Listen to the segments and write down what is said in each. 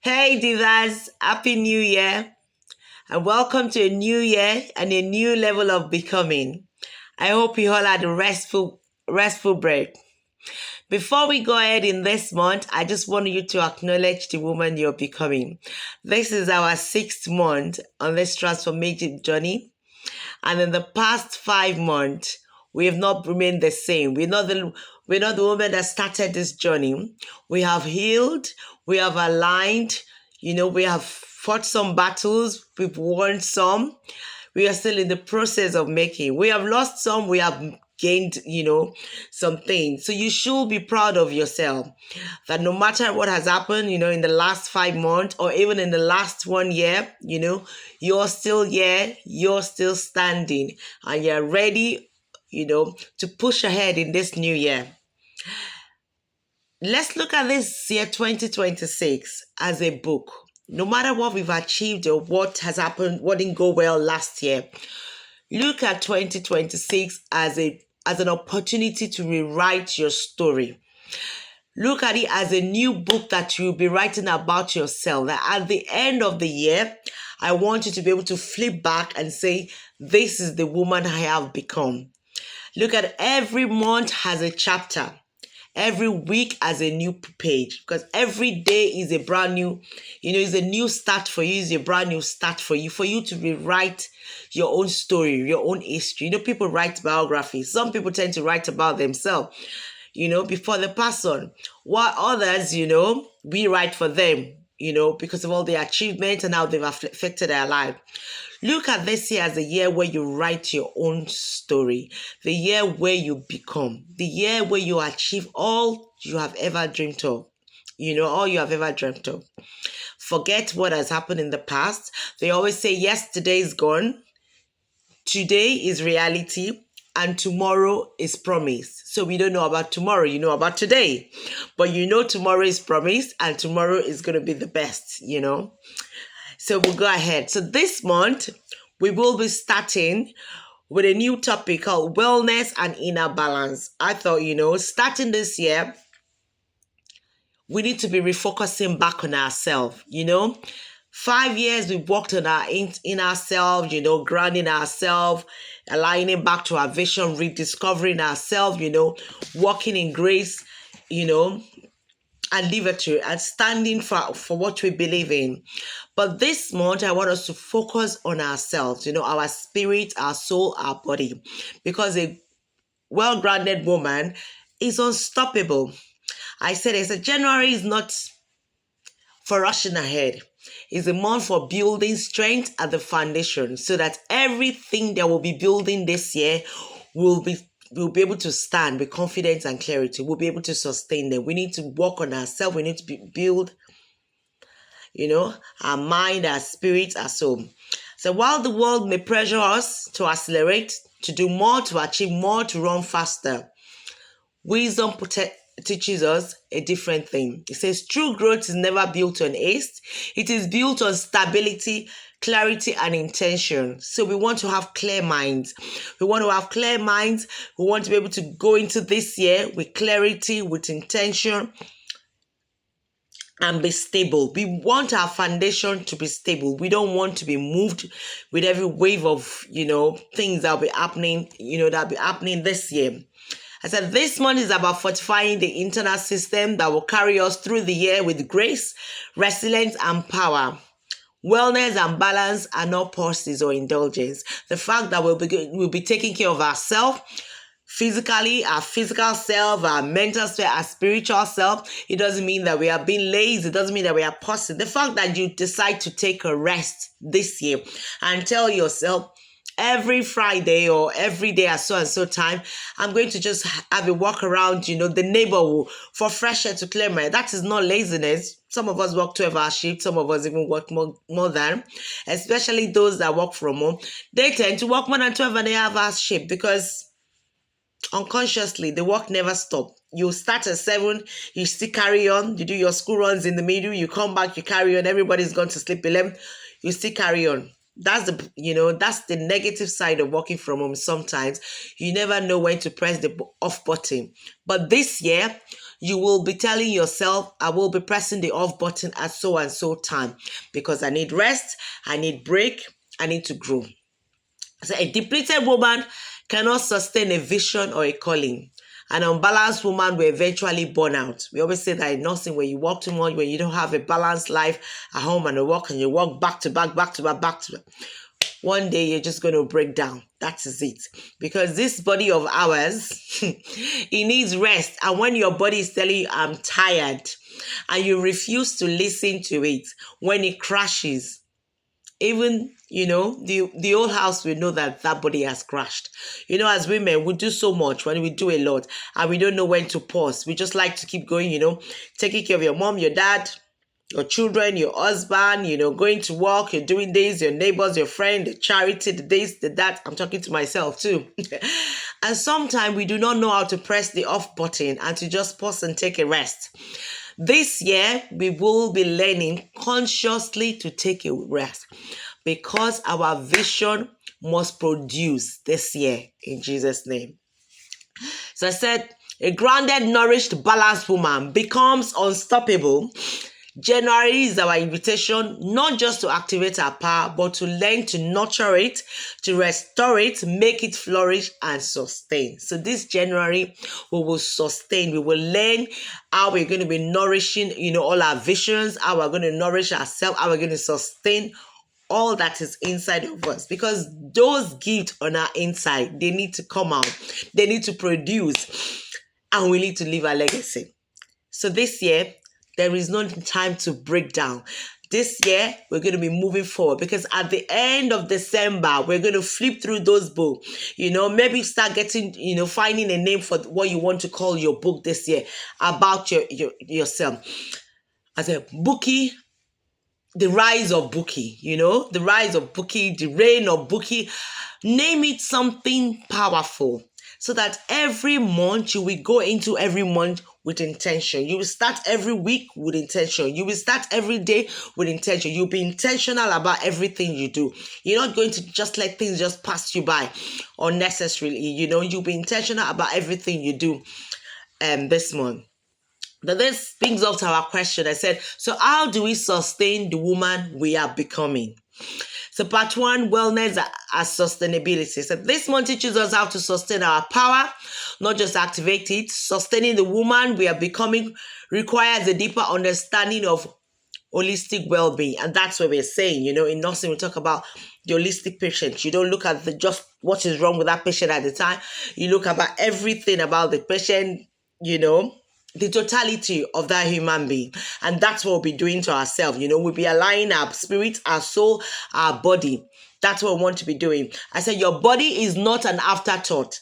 Hey divas, happy new year and welcome to a new year and a new level of becoming. I hope you all had a restful break. Before we go ahead in this month, I just want you to acknowledge the woman you're becoming. This is our sixth month on this transformative journey. And in the past 5 months, we have not remained the same. We're not the woman that started this journey. We have healed, we have aligned, we have fought some battles, we've won some. We are still in the process of making. We have lost some, we have gained, some things. So you should be proud of yourself that no matter what has happened, in the last 5 months or even in the last 1 year, you're still here, you're still standing, and you're ready, to push ahead in this new year. Let's look at this year 2026 as a book. No matter what we've achieved or what has happened, what didn't go well last year, look at 2026 as an opportunity to rewrite your story. Look at it as a new book that you'll be writing about yourself. That at the end of the year, I want you to be able to flip back and say, this is the woman I have become. Look at every month has a chapter. Every week as a new page, because every day is a brand new, is a new start for you, is a brand new start for you to rewrite your own story, your own history. People write biographies. Some people tend to write about themselves, before they pass on. While others, we write for them, because of all the achievements and how they've affected their life. Look at this year as a year where you write your own story, the year where you become, the year where you achieve all you have ever dreamt of, all you have ever dreamt of. Forget what has happened in the past. They always say yesterday is gone, today is reality, and tomorrow is promise. So we don't know about tomorrow, you know about today. But tomorrow is promise and tomorrow is going to be the best, So we'll go ahead. So this month, we will be starting with a new topic called Wellness and Inner Balance. I thought, starting this year, we need to be refocusing back on ourselves, 5 years we've worked on our inner self, grounding ourselves, aligning back to our vision, rediscovering ourselves, walking in grace, and liberty and standing for what we believe in. But this month, I want us to focus on ourselves, our spirit, our soul, our body, because a well-grounded woman is unstoppable. I said January is not for rushing ahead. It's a month for building strength at the foundation so that everything that we'll be building this year we'll be able to stand with confidence and clarity. We'll be able to sustain them. We need to work on ourselves. We need to build, our mind, our spirit, our soul. So while the world may pressure us to accelerate, to do more, to achieve more, to run faster, wisdom teaches us a different thing. It says true growth is never built on haste. It is built on stability, clarity, and intention. So we want to have clear minds. We want to have clear minds. We want to be able to go into this year with clarity, with intention, and be stable. We want our foundation to be stable. We don't want to be moved with every wave of, things that'll be happening, that'll be happening this year. I said this month is about fortifying the internal system that will carry us through the year with grace, resilience, and power. Wellness and balance are not pauses or indulgence. The fact that we'll be taking care of ourselves, physically, our physical self, our mental self, our spiritual self, it doesn't mean that we are being lazy. It doesn't mean that we are pausing. The fact that you decide to take a rest this year and tell yourself, every Friday or every day at so and so time, I'm going to just have a walk around, the neighborhood for fresh air to clear my. That is not laziness. Some of us work 12-hour shifts. Some of us even work more than, especially those that work from home. They tend to work more than 12.5 hour shift because unconsciously the work never stops. You start at 7, you still carry on. You do your school runs in the middle. You come back, you carry on. Everybody's gone to sleep 11. You still carry on. That's the negative side of working from home. Sometimes you never know when to press the off button. But this year, you will be telling yourself, I will be pressing the off button at so and so time because I need rest, I need break, I need to grow. So a depleted woman cannot sustain a vision or a calling. An unbalanced woman will eventually burn out. We always say that in nursing, when you work too much, when you don't have a balanced life at home and at work, and you work back to back, back to back, back to back, one day you're just going to break down. That is it. Because this body of ours, it needs rest. And when your body is telling you, I'm tired, and you refuse to listen to it, when it crashes, even the whole house will know that that body has crashed. As women, we do so much, when we do a lot, and we don't know when to pause. We just like to keep going, taking care of your mom, your dad, your children, your husband, going to work, you're doing this, your neighbors, your friend, the charity, the this, the that. I'm talking to myself too. And sometimes we do not know how to press the off button and to just pause and take a rest. This year, we will be learning consciously to take a rest because our vision must produce this year in Jesus' name. So I said, a grounded, nourished, balanced woman becomes unstoppable. January is our invitation not just to activate our power, but to learn to nurture it, to restore it, make it flourish and sustain. So this January, we will sustain. We will learn how we're going to be nourishing, all our visions, how we're going to nourish ourselves, how we're going to sustain all that is inside of us, because those gifts on our inside, they need to come out, they need to produce, and we need to leave a legacy. So this year, there is no time to break down. This year, we're going to be moving forward because at the end of December, we're going to flip through those books. Maybe start getting, finding a name for what you want to call your book this year about yourself. As a bookie, the rise of Bookie, the rise of Bookie, the reign of Bookie. Name it something powerful so that every month you will go into every month with intention. You will start every week with intention. You will start every day with intention. You'll be intentional about everything you do. You're not going to just let things just pass you by unnecessarily. You'll be intentional about everything you do this month. Now, this brings up to our question. I said, so how do we sustain the woman we are becoming? So part one, wellness as sustainability. So this month teaches us how to sustain our power, not just activate it. Sustaining the woman we are becoming requires a deeper understanding of holistic well-being. And that's what we're saying. In nursing, we talk about the holistic patient. You don't look at just what is wrong with that patient at the time. You look about everything about the patient, the totality of that human being. And that's what we'll be doing to ourselves. We'll be aligning our spirit, our soul, our body. That's what we want to be doing. I said, your body is not an afterthought.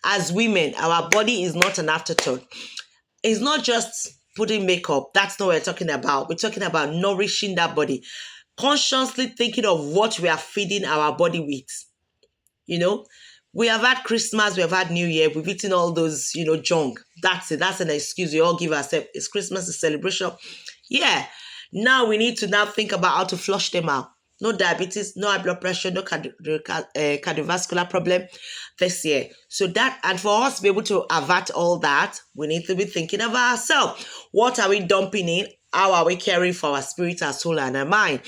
As women, our body is not an afterthought. It's not just putting makeup. That's not what we're talking about. We're talking about nourishing that body. Consciously thinking of what we are feeding our body with. We have had Christmas, we have had New Year, we've eaten all those, junk. That's it. That's an excuse we all give ourselves. It's Christmas, it's celebration. Yeah. Now we need to now think about how to flush them out. No diabetes, no high blood pressure, no cardiovascular problem this year. So that, and for us to be able to avert all that, we need to be thinking of ourselves. What are we dumping in? How are we caring for our spirit, our soul, and our mind?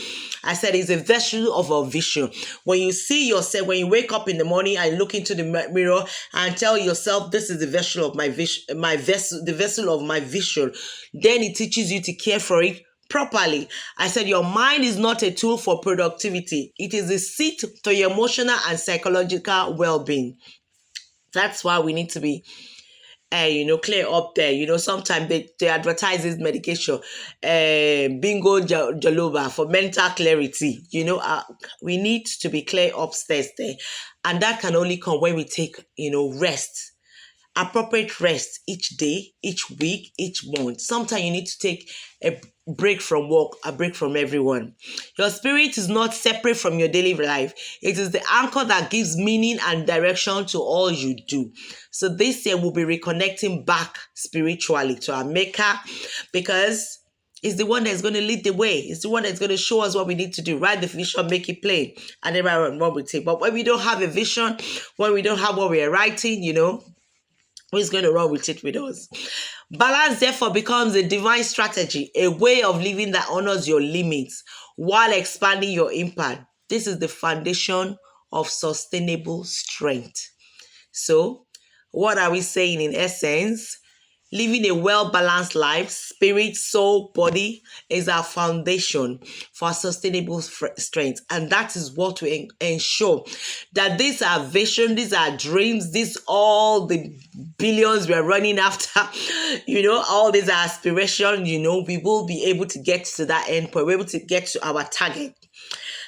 I said it's a vessel of our vision. When you see yourself, when you wake up in the morning and look into the mirror and tell yourself, this is the vessel of my vision, the vessel of my vision, then it teaches you to care for it properly. I said your mind is not a tool for productivity. It is a seat to your emotional and psychological well-being. That's why we need to be clear up there. Sometimes they advertise this medication, bingo jaloba for mental clarity. We need to be clear upstairs there. And that can only come when we take, rest, appropriate rest each day, each week, each month. Sometimes you need to take a break from work, a break from everyone. Your spirit is not separate from your daily life. It is the anchor that gives meaning and direction to all you do. So this year we'll be reconnecting back spiritually to our maker, because it's the one that's going to lead the way. It's the one that's going to show us what we need to do. Write the vision, make it plain, and then write what we take. But when we don't have a vision, when we don't have what we are writing, Who is going to run with it with us? Balance therefore becomes a divine strategy, a way of living that honors your limits while expanding your impact. This is the foundation of sustainable strength. So, what are we saying in essence? Living a well-balanced life, spirit, soul, body, is our foundation for sustainable strength. And that is what we ensure that these are vision, these are dreams, these all the billions we are running after, all these are aspiration, we will be able to get to that end point. We're able to get to our target.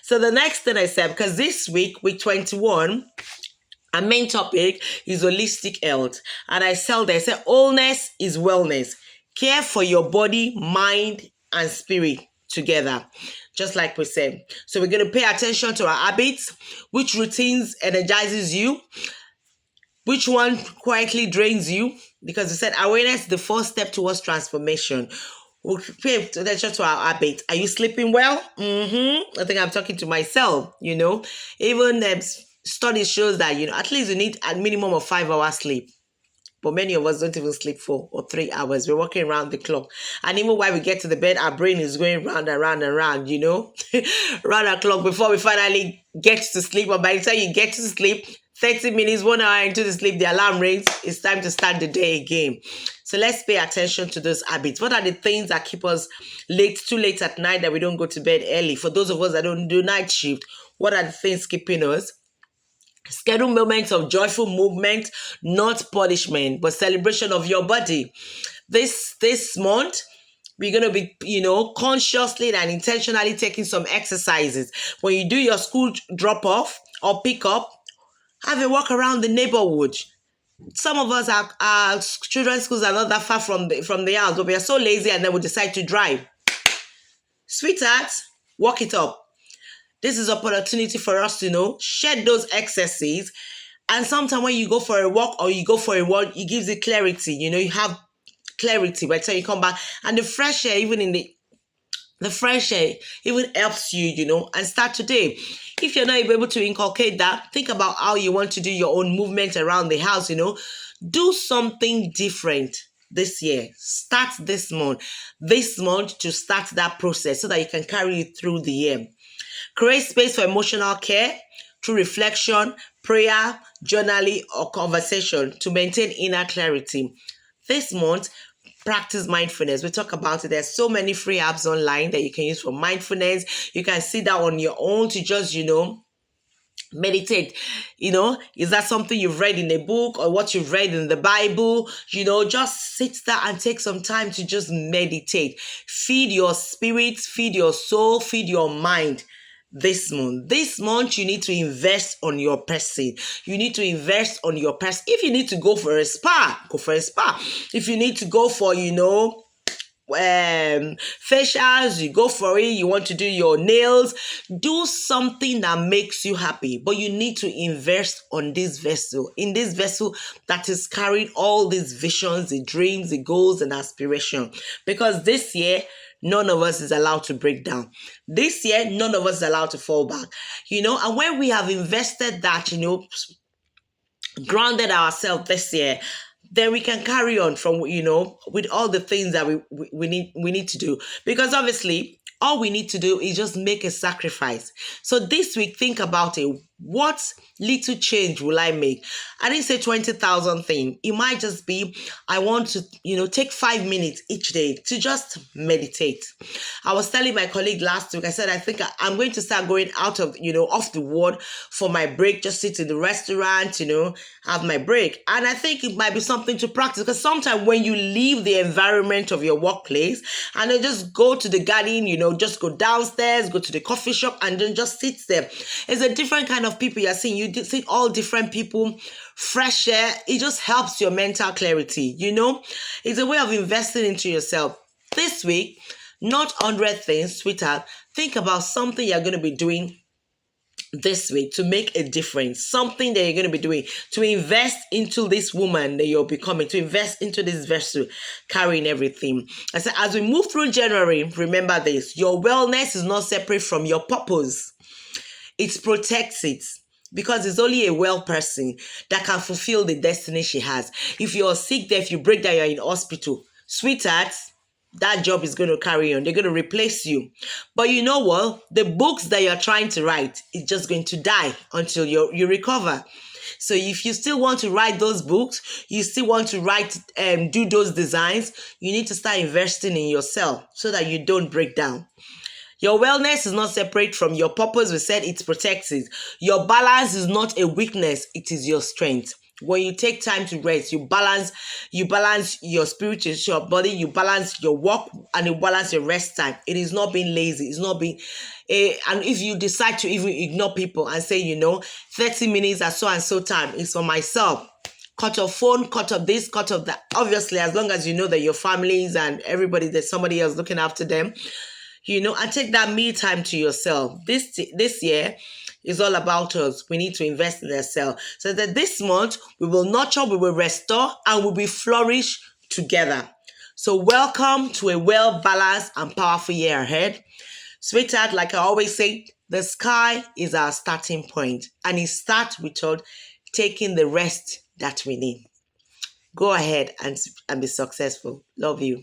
So the next thing I said, because this week 21, our main topic is holistic health. And I said wholeness is wellness. Care for your body, mind, and spirit together. Just like we said. So we're going to pay attention to our habits, which routines energizes you, which one quietly drains you. Because we said awareness is the first step towards transformation. We'll pay attention to our habits. Are you sleeping well? I think I'm talking to myself, Even studies shows that, at least you need a minimum of 5 hours sleep. But many of us don't even sleep 4 or 3 hours. We're walking around the clock. And even while we get to the bed, our brain is going round and round and round, round the clock before we finally get to sleep. And by the time you get to sleep, 30 minutes, 1 hour into the sleep, the alarm rings. It's time to start the day again. So let's pay attention to those habits. What are the things that keep us too late at night that we don't go to bed early? For those of us that don't do night shift, what are the things keeping us? Schedule moments of joyful movement, not punishment, but celebration of your body. This month, we're going to be, consciously and intentionally taking some exercises. When you do your school drop off or pick up, have a walk around the neighborhood. Some of us, our children's schools are not that far from the house, but we are so lazy and then we decide to drive. Sweetheart, walk it up. This is an opportunity for us to, shed those excesses. And sometimes when you go for a walk or you go for a walk, it gives you clarity. You have clarity by the time you come back. And the fresh air, even the fresh air, even helps you, and start today. If you're not able to inculcate that, think about how you want to do your own movement around the house, Do something different this year. Start this month to start that process so that you can carry it through the year. Create space for emotional care through reflection, prayer, journaling, or conversation to maintain inner clarity. This month, practice mindfulness. We talk about it. There's so many free apps online that you can use for mindfulness. You can sit down on your own to just, meditate. Is that something you've read in a book or what you've read in the Bible? Just sit there and take some time to just meditate. Feed your spirit, feed your soul, feed your mind. This month, you need to invest on your person. You need to invest on your person. If you need to go for a spa, go for a spa. If you need to go for, facials, you go for it. You want to do your nails, do something that makes you happy. But you need to invest on this vessel. In this vessel that is carrying all these visions, the dreams, the goals, and aspirations. Because this year, none of us is allowed to break down. This year, none of us is allowed to fall back. And when we have invested that, grounded ourselves this year, then we can carry on from, with all the things that we need to do. Because obviously, all we need to do is just make a sacrifice. So this week, think about it. What little change will I make? I didn't say 20,000 things. It might just be, I want to, take 5 minutes each day to just meditate. I was telling my colleague last week, I said, I think I'm going to start going out of, off the ward for my break, just sit in the restaurant, have my break. And I think it might be something to practice because sometimes when you leave the environment of your workplace and then just go to the garden, just go downstairs, go to the coffee shop and then just sit there. It's a different kind of people you're seeing. You see all different people, fresh air. It just helps your mental clarity, It's a way of investing into yourself. This week, not 100 things, sweetheart. Think about something you're going to be doing this week to make a difference, something that you're going to be doing to invest into this woman that you're becoming, to invest into this vessel carrying everything. I said, as we move through January, remember this, your wellness is not separate from your purpose. It protects it. because it's only a well person that can fulfill the destiny she has. If you're sick there, if you break down, you're in hospital, sweetheart, that job is going to carry on. They're going to replace you. But you know what? The books that you're trying to write is just going to die until you recover. So if you still want to write those books, you still want to write and do those designs, you need to start investing in yourself so that you don't break down. Your wellness is not separate from your purpose. We said it protects it. Your balance is not a weakness, it is your strength. When you take time to rest, you balance your spirit, your body, you balance your work, and you balance your rest time. It is not being lazy. It's not being and if you decide to even ignore people and say, 30 minutes at so and so time is for myself. Cut off phone, cut off this, cut off that. Obviously, as long as you know that your families and everybody, there's somebody else looking after them, and take that me time to yourself. This year is all about us. We need to invest in ourselves so that this month we will nurture, we will restore, and we will flourish together. So welcome to a well-balanced and powerful year ahead. Sweetheart, like I always say, the sky is our starting point, and it starts with us taking the rest that we need. Go ahead and be successful. Love you.